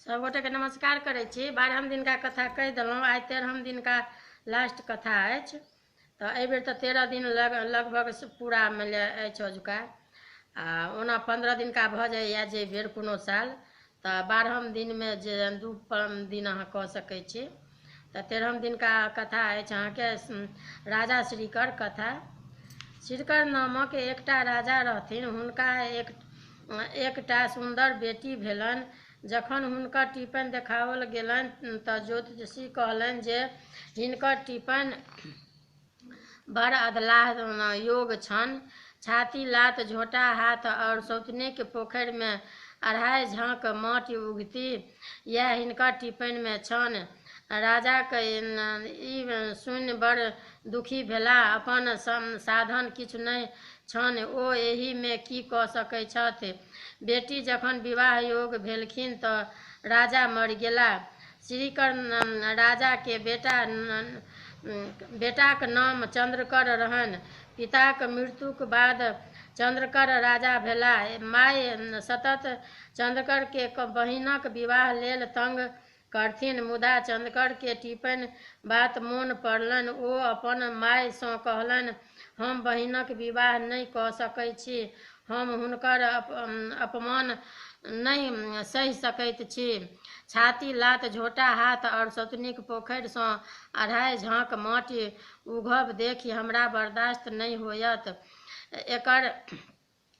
सबगोटे के नमस्कार करै छी। 12हम दिन का कथा कहि देलहुँ। आइ 13हम दिन का लास्ट कथा अछि। तऽ एहि बेर तऽ 13 दिन लगभग पूरा मानि अछि अजुका। आ ओना 15 दिन का भऽ जाइए जे बेर कोनो साल। तऽ 12हम दिनमे जे 2 दिन अहाँ कऽ सकै छी। तऽ 13हम दिन का कथा अछि अहाँके राजा श्रीकर कथा। श्रीकर नामक एकटा राजा रहथिन। हुनका एकटा सुन्दर बेटी भेलनि। जखन हुनकर टिप्पण देखाओल गेलनि तऽ ज्योतिषी कहलनि जे हिनकर टिप्पण बड़ अधलाह योग छनि। छाती लात झोटा हाथ और सौतनीक पोखरि में 2.5 झाँक माटि उगती, यह हिनकर टिप्पण में छनि। राजा के ई सुनि बड़ दुखी भेला। अपन साधन किछु नहि छनि, ओ एहि में की कऽ सकै छथि। बेटी जखन विवाह योग भेलखिन तऽ राजा मरि गेला। श्रीकर राजा के बेटाक नाम चंद्रकर रहनि। पिताक मृत्युक बाद चंद्रकर राजा भेला। माय सतत चंद्रकर के बहिनक विवाह लेल तंग करथिन, मुदा चंद्रकर के टिप्पण बात मोन पड़लनि। ओ अपन माय सँ कहलनि, हम बहिनक विवाह नहि कऽ सकै छी। हम हुनकर अपमान नहि सहि सकैत छी। छाती लात झोटा हाथ और सौतनीक पोखरि सँ 2.5 झाँक माटि उगब देखि हमरा बर्दाश्त नहि होयत। एकर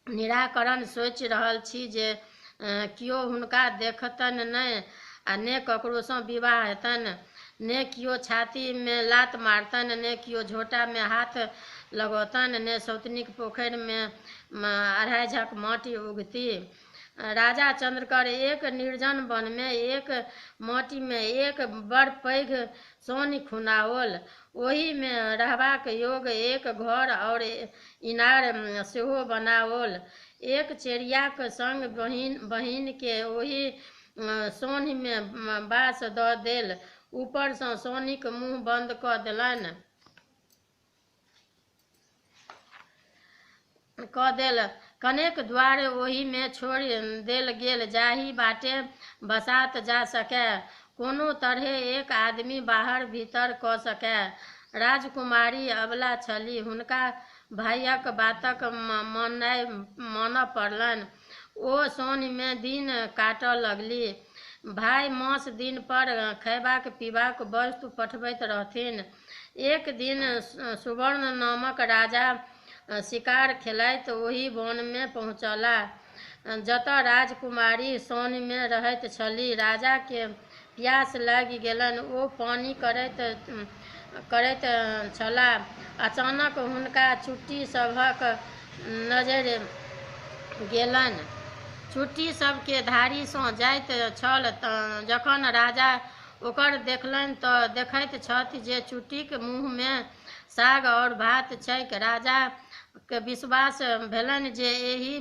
निराकरण सोचि रहल छी जे कियो हुनका देखतनि नहि, आ ने ककरो सँ विवाह हेतनि, ने कियो छाती में लात मारतनि, ने कियो झोटा में हाथ लगौतनि, ने सौतनीक पोखरि में 2.5 झाँक माटि उगती। राजा चंद्रकर एक निर्जन वन में एक माटि में एक बड़ पैघ सोनि खुनाओल। ओहि में रहबाक योग एक घर और इनार सेहो बनाओल। एक चेरियाक संग बहिन के ओहि सोनि में बास दऽ देल। ऊपर सँ सोनिक मुँह बंद कऽ देल। कनेक द्वार ओहि में छोड़ि देल गेल जाहि बाटे बसात जा सकै, कोनो तरहे एक आदमी बाहर भीतर कऽ सकै। राजकुमारी अबला छलीह, हुनका भाइयक बातक मानऽ पड़लनि। ओ सोनि में दिन काटऽ लगलीह। भाइ मास दिन पर खयबाक पीबाक वस्तु पठबैत रहथिन। एक दिन सुवर्ण नामक राजा शिकार खेलाइत ओहि वन में पहुँचलाह जतऽ राजकुमारी सोनि में रहैत छलीह। राजा के प्यास लागि गेलनि। ओ पानी करैत छलाह। अचानक हुनका चुट्टी सभक नजरि गेलनि। चुट्टी सब के धारि सँ जाइत छल। जखन राजा ओकर देखलनि तऽ देखैत छथि जे चुट्टीक मुँह में साग और भात छैक। राजा के विश्वास भेलनि जे एहि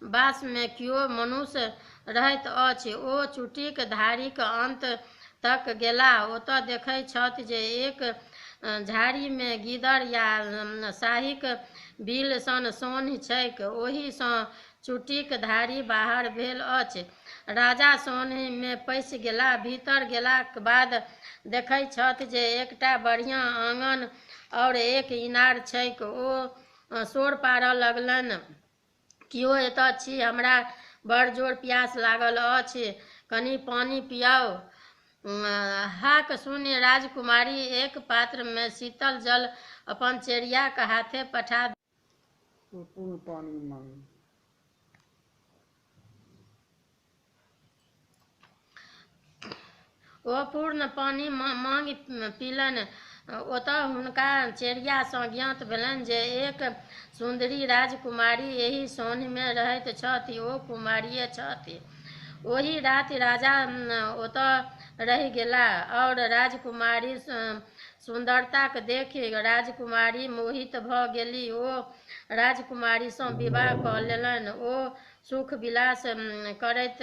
बास में कियो मनुष्य रहैत अछि। ओ चुट्टीक धारिक अंत तक गेलाह। ओतऽ देखै छथि जे एक झाड़ी में गीदड़ या शाहीक बिल सन सोनि छैक। ओहि सँ चुट्टीक धारि बाहर भेल अछि। राजा सोनि में पैसि गेलाह। भीतर गेलाक बाद देखै छथि जे एकटा बढ़िया आंगन और एक इनार छैक। ओ शोर पाड़ऽ लगलनि, कियो एतऽ छी? हमरा बड़ जोर प्यास लागल अछि, कनि पानी पियाओ। हाक सुनि राजकुमारी एक पात्र में शीतल जल अपन चेरियाक हाथे पठा ओ पूर्ण पानी मांगि पीलनि। ओतऽ हुनका चेरिया सँ ज्ञात भेलनि जे एक सुंदरी राजकुमारी एहि सोनि में रहैत छथि। ओ कुमारिये छथि। ओहि राति राजा ओतऽ रहि गेलाह और राजकुमारी सुंदरताक देखि राजकुमारी मोहित भऽ गेलीह। ओ राजकुमारी सँ विवाह कऽ लेलनि। ओ सुख विलास करैत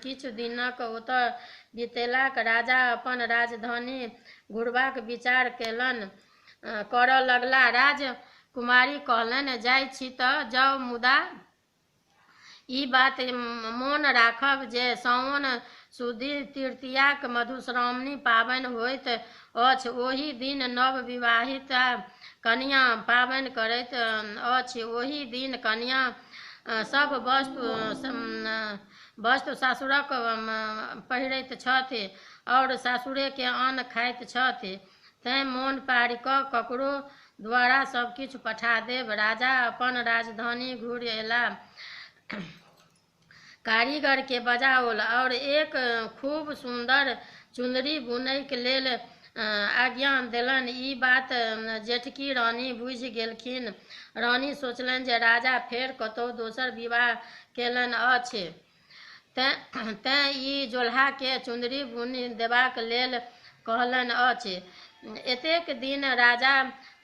किछु दिनक ओतऽ बितेलाह। राजा अपन राजधानी घुरबाक विचार करऽ लगलाह। राजकुमारी कहलनि, जाइ छी तऽ जाउ, मुदा ई बात मोन राखब जे साओन शुद्धि तृतीयाक मधुश्रावणी पाबनि होइत अछि। ओहि दिन नव विवाहिता कन्या पाबनि करैत अछि। ओहि दिन कन्या सब वस्त्र सासुरक पहिरैत छथि और सासुरेके अन्न खाइत छथि। तैँ मोन पारि कऽ ककरो द्वारा सब किछु पठा देब। राजा अपन राजधानी घुरि अयला, कारीगर के बजाओल और एक खूब सुंदर चुंदरी बुनैके लेल आज्ञा देलनि। ई बात जेठकी रानी बुझि गेलखिन। रानी सोचलनि जे राजा फेर कतहु दोसर विवाह केलनि अछि, तेँ ई जोल्हाके चुंदरी बुनि देबाक लेल कहलनि अछि। एतेक दिन राजा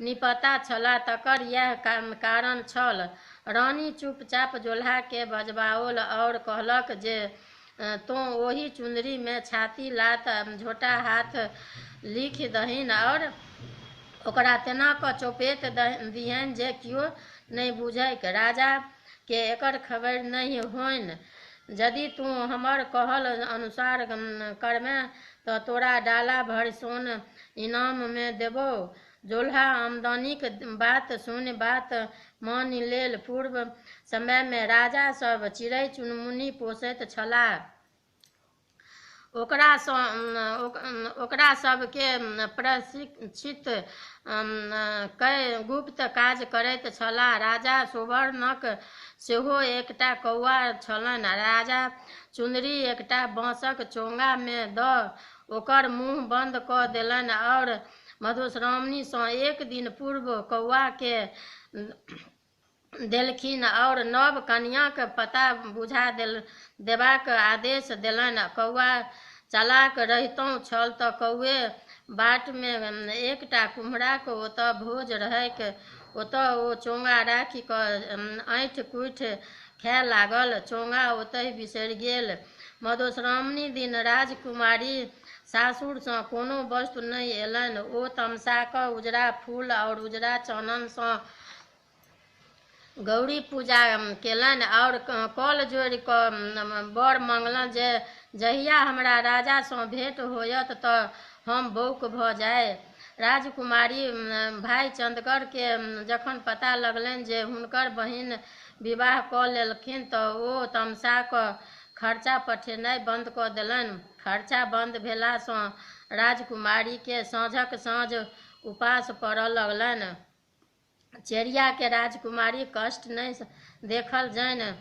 निपता छलाह, तकर इएह कारण छल। रानी चुपचाप जोल्हाके बजबाओल और कहलक जे तोँ ओहि चुंदरीमे छाती लात झोटा हाथ लिखि दहिन और ओकरा तेना कऽ चोपेट दिहनि जे किओ नहि बुझैक, राजा के एकर खबर नहि होइन। यदि तू हमर कहल अनुसार करमे तऽ तोरा डाला भरि सोन इनाममे देबौ। जोल्हा आमदनीक बात सुनि बात मानि लेल। पूर्व समयमे राजा सब चिड़ै चुनमुनी पोसैत छलाह। ओकरा सबके प्रशिक्षित कऽ गुप्त काज करैत छलाह। राजा सुवर्णक सेहो एकटा कौआ छलनि। राजा चुंदरी एकटा बाँसक चोंगामे दऽ ओकर मुँह बंद कऽ देलनि और मधुश्रावणीसँ एक दिन पूर्व कौआके देलखिन और नव कन्याक पता बुझा देबाक आदेश देलनि। कौआ चालाक रहितौ छल तऽ कौए बाटमे एकटा कुम्हराक ओतऽ भोज रहैक, ओतऽ ओ चोंगा राखि कऽ ऐंठ कुइठ खाय लागल। चोंगा ओतहि बिसरि गेल। मधुश्रावणी दिन राजकुमारी सासुरसँ कोनो वस्तु नहि अयलनि। ओ तमसा कऽ उजरा फूल और उजरा चाननसँ गौरी पूजा केलनि और कल जोड़ि कऽ वर मंगलनि जे जहिया हमरा राजासँ भेंट होयत तऽ हम बौक भऽ जाय। राजकुमारी भाई चंद्रके जखन पता लगलनि जे हुनकर बहिन विवाह कऽ लेलखिन तऽ ओ तमसा कऽ खर्चा पठेनाइ बंद कऽ देलनि। खर्चा बंद भेलासँ राजकुमारीके साँझक साँझ उपास पड़ऽ लगलनि। चेरियाके राजकुमारी कष्ट नहि देखल जानि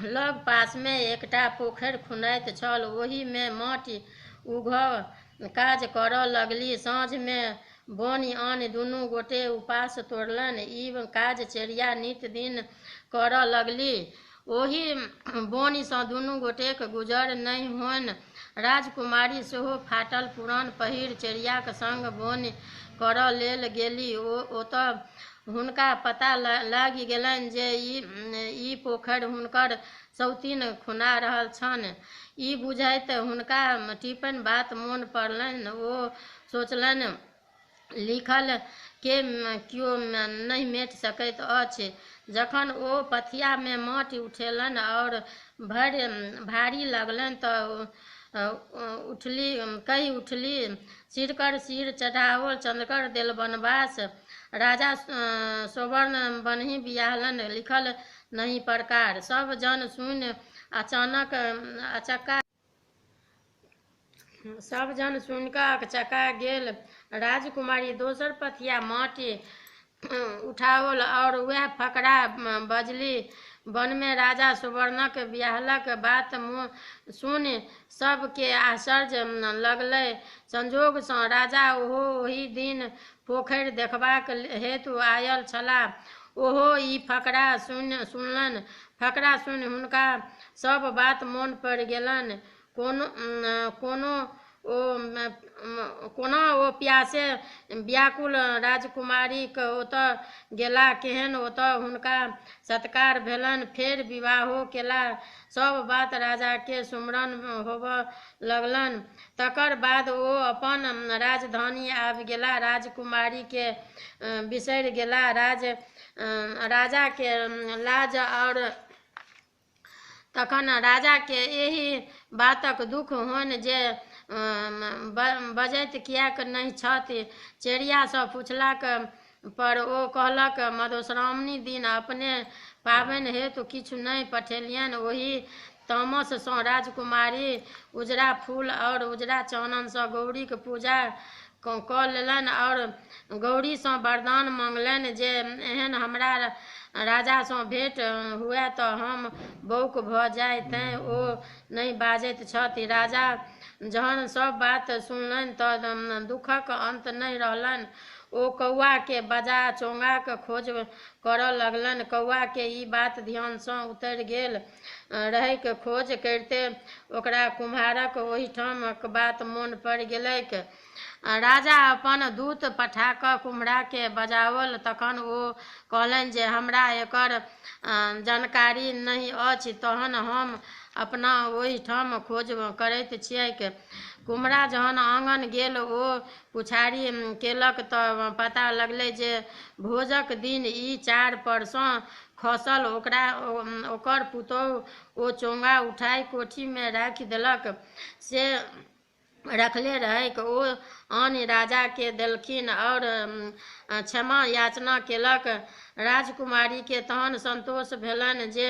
लग पासमे एकटा पोखरि खुनैत छल। ओहिमे माटि उघब काज करऽ लगली। साँझमे बोनि आनि दुनू गोटे उपास तोड़लनि। ई काज चेरिया नित दिन करऽ लगली। ओहि बोनिसँ दुनू गोटेक गुजर नहि होनि। राजकुमारी सेहो फाटल पुरान पहिर चेरियाक संग बोनि करऽ लेल गेली। ओतऽ हुनका पता लागि गेलनि जे ई पोखरि हुनकर सौतीन खुना रहल छनि। ई बुझैत हुनका टिपन बात मोन पड़लनि। ओ सोचलनि, लिखल के किओ नहि मेट सकैत अछि। जखन ओ पथियामे माटि उठेलनि और भारी लगलनि तऽ कहि उठली, सिरकर सिर चढ़ाओल चंद्रकर देल बनवास, राजा स्वर्ण बनहि बियाहलन, लिखल नहीं प्रकार। सब जन सुनि कऽ अकचका गेल। राजकुमारी दोसर पथिया माटि उठाओल और वएह फकरा बजली। वनमे राजा सुवर्णक बियाहलक बात सुनि सबके आश्चर्य लगलै। संजोगसँ राजा ओहि दिन पोखरि देखबाक हेतु आयल छलाह। ओहो ई फकरा सुनलनि। फकरा सुनि हुनका सब बात मोन पड़ि गेलनि। कोना ओ प्यासे व्याकुल राजकुमारीक ओतऽ गेला, केहन ओतऽ हुनका सत्कार भेलनि, फेर विवाहो केला। सब बात राजाके स्मरण होबऽ लगलनि। तकर बाद ओ अपन राजधानी आबि गेला। राजकुमारीके बिसरि गेला। राजाके लाज और तखन राजाके एहि बातक दुख होनि जे बजैत किएक नहि छथि। चेरियासँ पुछलाक पर ओ कहलक मधुश्रावणी दिन अपने पाबनि हेतु किछु नहि पठेलियनि। ओहि तामससँ राजकुमारी उजरा फूल और उजरा चाननसँ गौरीक पूजा कऽ लेलनि और गौरीसँ वरदान मांगलनि जे एहन हमरा राजासँ भेंट हुए तऽ हम बौक भऽ जाय। तेँ ओ नहि बाजैत छथि। राजा जहन सब बात सुनलनि तऽ दुखक अंत नहि रहलनि। ओ कौआ के बजा चोंगाक खोज करऽ लगलनि। कौआ के ई बात ध्यानसँ उतरि गेल रहैक। खोज करिते ओकरा कुम्हारक ओहिठामक बात मोन पड़ि गेलैक। राजा अपन दूत पठा कऽ कुम्हरा बजाओल। तखन ओ कहलनि जे हमरा एकर जानकारी नहि अछि, तहन हम अपना ओहिठाम खोज करैत छियैक। कुम्हरा जहन आँगन गेल ओ पुछारी केलक तऽ पता लगलै जे भोजक दिन ई चार परसँ खसल। ओकर पुतोह ओ चोंगा उठाय कोठीमे राखि देलक। से रखले रहैक। ओ आनि राजा के देलखिन और क्षमा याचना केलक। राजकुमारी के तहन संतोष भेलनि जे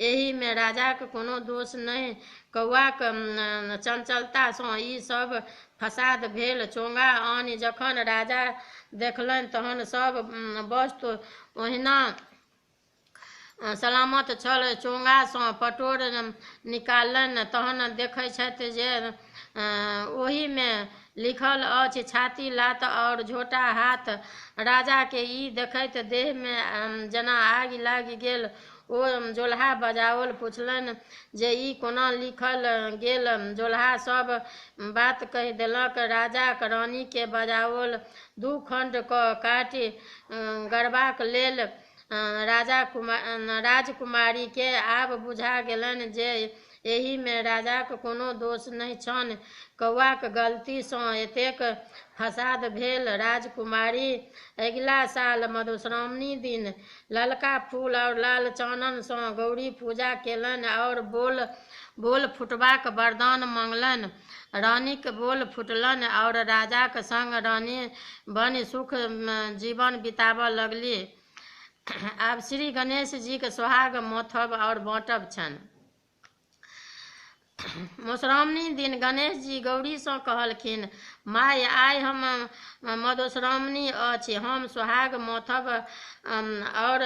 एहिमे राजाक कोनो दोष नहि। कौआक चंचलतासँ ई सब फसाद भेल। चोंगा आनि जखन राजा देखलनि तहन सब वस्तु ओहिना सलामत छल। चोंगासँ पटोर निकाललनि तहन देखै छथि जे ओहिमे लिखल अछि छाती लात और झोटा हाथ। राजा के ई देखैत देहमे जेना आगि लागि गेल। ओ जोल्हा बजाओल। पुछलनि जे ई कोना लिखल गेल। जोल्हा सब बात कहि देलक। राजा रानी के बजाओल। दू खंड कऽ काटि गड़बाक लेल राजकुमारी के आब बुझा गेलनि जे एहिमे राजाक कोनो दोष नहि छनि। कौआक गलतीसँ एतेक फसाद भेल। राजकुमारी अगिला साल मधुश्रावणी दिन ललका फूल और लाल चाननसँ गौरी पूजा केलनि और बोल फुटबाक वरदान मांगलनि। रानीक बोल फुटलनि और राजाक संग रानी बनि सुख जीवन बिताबऽ लगली। आब श्री गणेश जी के सोहाग मथब और बाँटब छनि। मधुश्रावणी दिन गणेश जी गौरीसँ कहलखिन, माय आइ हम मधुश्रावणी अछि, हम सोहाग मथब और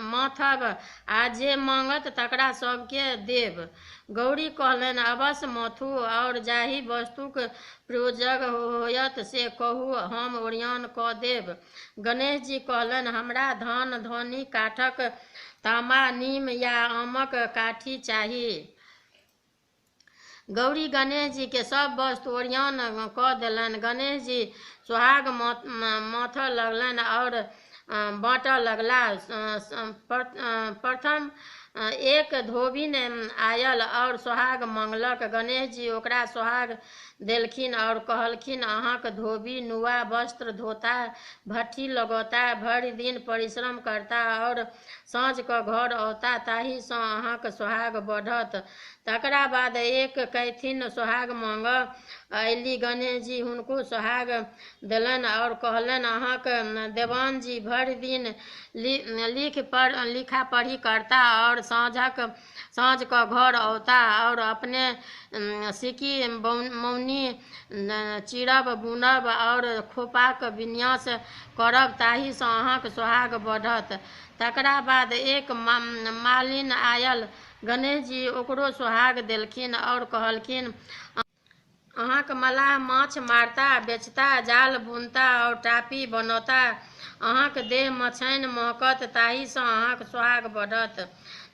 माथब आ जे मांगत तकरा सबके देब। गौरी कहलनि, अवश्य माथू और जाहि वस्तुक प्रयोजन होयत से कहू, हम ओरियान कऽ देब। गणेश जी कहलनि, हमरा धान धौनी काठक तामा नीम या आमक काठी चाही। गौरी गणेश जी के सब वस्तु ओरियान कऽ देलनि। गणेश जी सोहाग माथऽ लगलनि और बाँटऽ लगला। प्रथम एक धोबिन आयल और सोहाग मांगलक। गणेश जी ओकरा सोहाग देलखिन और कहलखिन, अहाँक धोबी नुआ वस्त्र धोता, भट्ठी लगौता, भरि दिन परिश्रम करता और साँझ कऽ घर औता, ताहिसँ अहाँक सोहाग बढ़त। तकरा बाद एक कैथिन सोहाग मांगऽ अयली। गणेश जी हुनको सोहाग देलनि और कहलनि, अहाँक देवान जी भरि दिन लिखा पढ़ी करता और साँझ कऽ घर औता और अपने सिक्की मौनी चिरब बुनब और खोपाक विन्यास करब, ताहिसँ अहाँक सोहाग बढ़त। तकरा बाद एक मालिन आयल। गणेश जी ओकरो सोहाग देलखिन और कहलखिन, अहाँक मलाह माछ मारता, बेचता, जाल बुनता और टापी बनौता, अहाँक देह मछैन महकत, ताहिसँ अहाँक सोहाग बढ़त।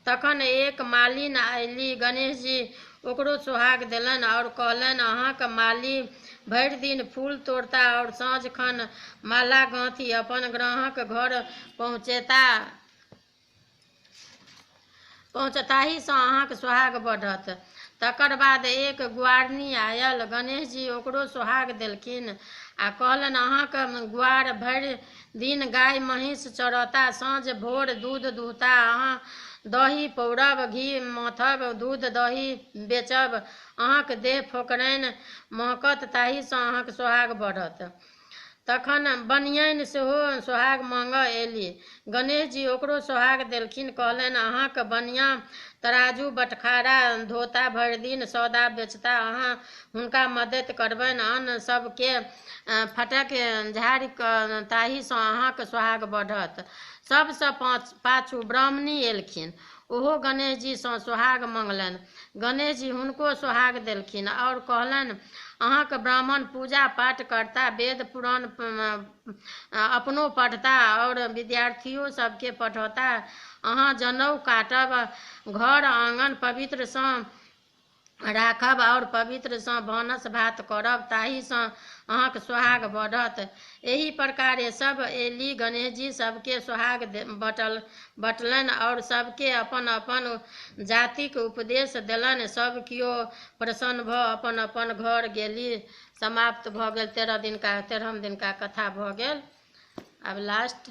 तखन एक मालिन अयली। गणेश जी ओकरो सोहाग देलनि और कहलनि, अहाँक माली भरि दिन फूल तोड़ता और साँझ खन माला गाँथी अपन ग्राहक घर पहुँचेता, ताहिसँ अहाँक सोहाग बढ़त। तकर बाद एक गुआरनी आयल। गणेश जी ओकरो सोहाग देलखिन आ कहलनि, अहाँक गुआर भरि दिन गाय महीष चरौता, साँझ भोर दूध दुहता, अहाँ दही पौरब, घी माथब, दूध दही बेचब, अहाँक देह फोकरनि महकत, ताहिसँ अहाँक सोहाग बढ़त। तखन बनियानि सेहो सोहाग माँगऽ एली। गणेश जी ओकरो सोहाग देलखिन, कहलनि अहाँक बनियाँ तराजू बटखारा धोता, भरि दिन सौदा बेचता, अहाँ हुनका मदति करबनि, अन्न सबके फटक झाड़ि कऽ, ताहिसँ अहाँक सोहाग बढ़त। सबसँ पाछू ब्राह्मणी एलखिन, ओहो गणेश जीसँ सोहाग मङ्गलनि। गणेश जी हुनको सोहाग देलखिन आओर कहलनि अहाँक ब्राह्मण पूजा पाठ करता, वेद पुराण अपनो पढ़ता और विद्यार्थियों सबके पढ़ौता, अहाँ जनेऊ काटब, घर आँगन पवित्रसँ राखब और पवित्रसँ भानस भात करब, ताहिसँ अहाँक सोहाग बढ़त। एही प्रकारे सब एली। गणेश जी सबके सोहाग बँटलनि और सबके अपन अपन जातिक उपदेश देलनि। सब किओ प्रसन्न भऽ अपन अपन घर गेली। समाप्त भऽ गेल। 13 दिनका कथा भऽ गेल। आब लास्ट